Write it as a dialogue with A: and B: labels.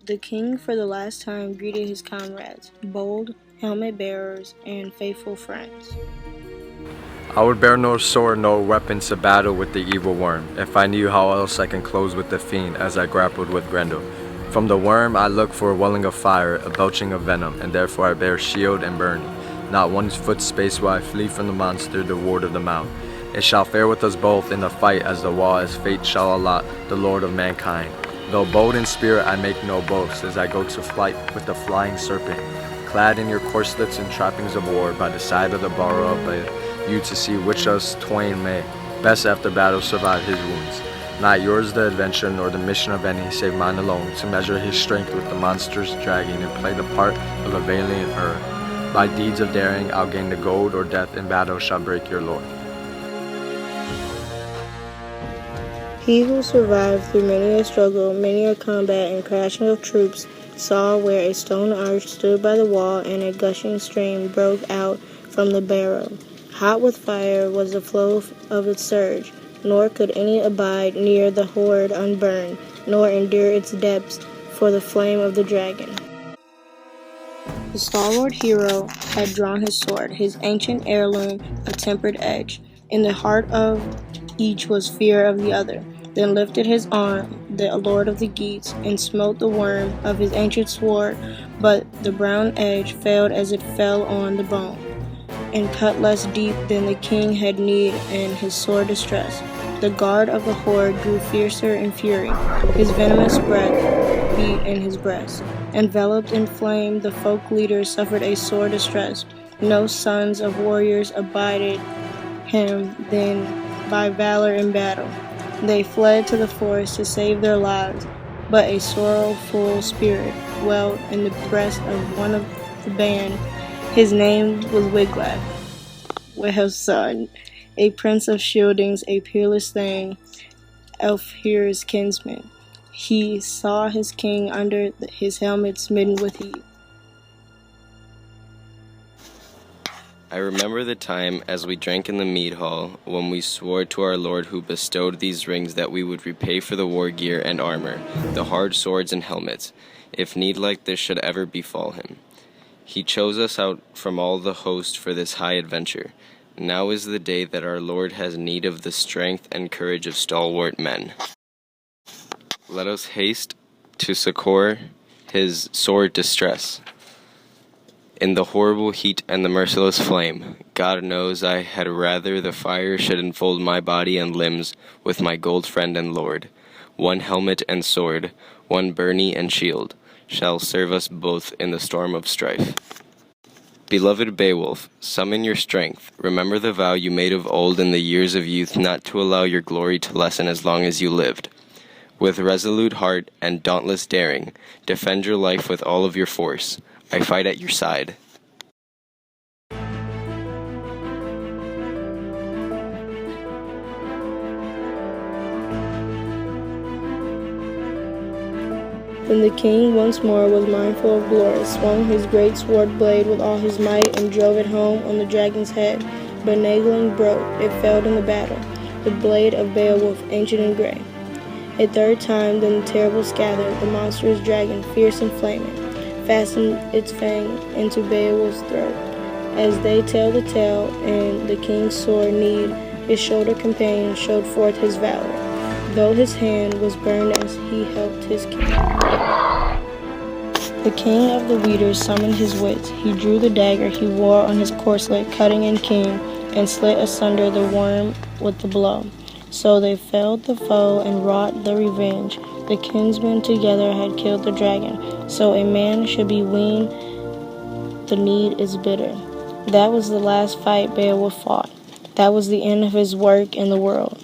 A: The king for the last time greeted his comrades, bold helmet bearers and faithful friends.
B: I would bear no sword nor weapons to battle with the evil worm, if I knew how else I can close with the fiend as I grappled with Grendel. From the worm I look for a welling of fire, a belching of venom, and therefore I bear shield and burning. Not 1 foot space will I flee from the monster, the ward of the mount. It shall fare with us both in the fight as the wall as fate shall allot the Lord of mankind. Though bold in spirit I make no boast, as I go to flight with the flying serpent, clad in your corslets and trappings of war, by the side of the barrow of you to see which us twain may best after battle survive his wounds. Not yours the adventure, nor the mission of any, save mine alone, to measure his strength with the monster's dragging, and play the part of a valiant earl. By deeds of daring I'll gain the gold, or death in battle shall break your lord.
A: He who survived through many a struggle, many a combat and crashing of troops, saw where a stone arch stood by the wall and a gushing stream broke out from the barrow. Hot with fire was the flow of its surge, nor could any abide near the hoard unburned, nor endure its depths for the flame of the dragon. The stalwart hero had drawn his sword, his ancient heirloom of tempered edge. In the heart of each was fear of the other. Then lifted his arm, the lord of the Geats, and smote the worm of his ancient sword, but the brown edge failed as it fell on the bone, and cut less deep than the king had need in his sore distress. The guard of the horde grew fiercer in fury, his venomous breath beat in his breast. Enveloped in flame, the folk leaders suffered a sore distress. No sons of warriors abided him then by valor in battle. They fled to the forest to save their lives, but a sorrowful spirit dwelt in the breast of one of the band. His name was Wiglaf. Well, son, a prince of Shieldings, a peerless thing, Elfhere's kinsman. He saw his king under his helmet smitten with heat.
C: I remember the time as we drank in the mead hall, when we swore to our Lord who bestowed these rings that we would repay for the war gear and armor, the hard swords and helmets, if need like this should ever befall him. He chose us out from all the host for this high adventure. Now is the day that our Lord has need of the strength and courage of stalwart men. Let us haste to succor his sore distress. In the horrible heat and the merciless flame, God knows I had rather the fire should enfold my body and limbs with my gold friend and lord. 1 helmet and sword, 1 byrnie and shield, shall serve us both in the storm of strife. Beloved Beowulf, summon your strength. Remember the vow you made of old in the years of youth not to allow your glory to lessen as long as you lived. With resolute heart and dauntless daring, defend your life with all of your force. I fight at your side.
A: Then the king once more was mindful of glory, swung his great sword blade with all his might, and drove it home on the dragon's head. But Naglin broke, it fell in the battle, the blade of Beowulf, ancient and gray. A third time then the terrible scather, the monstrous dragon, fierce and flaming, fastened its fang into Beowulf's throat. As they tell the tale, and the king's sore need, his shoulder companion showed forth his valor, though his hand was burned as he helped his king. The king of the Weeders summoned his wits. He drew the dagger he wore on his corslet, cutting and keen, and slit asunder the worm with the blow. So they felled the foe and wrought the revenge. The kinsmen together had killed the dragon. So a man should be weaned, the need is bitter. That was the last fight Beowulf fought. That was the end of his work in the world.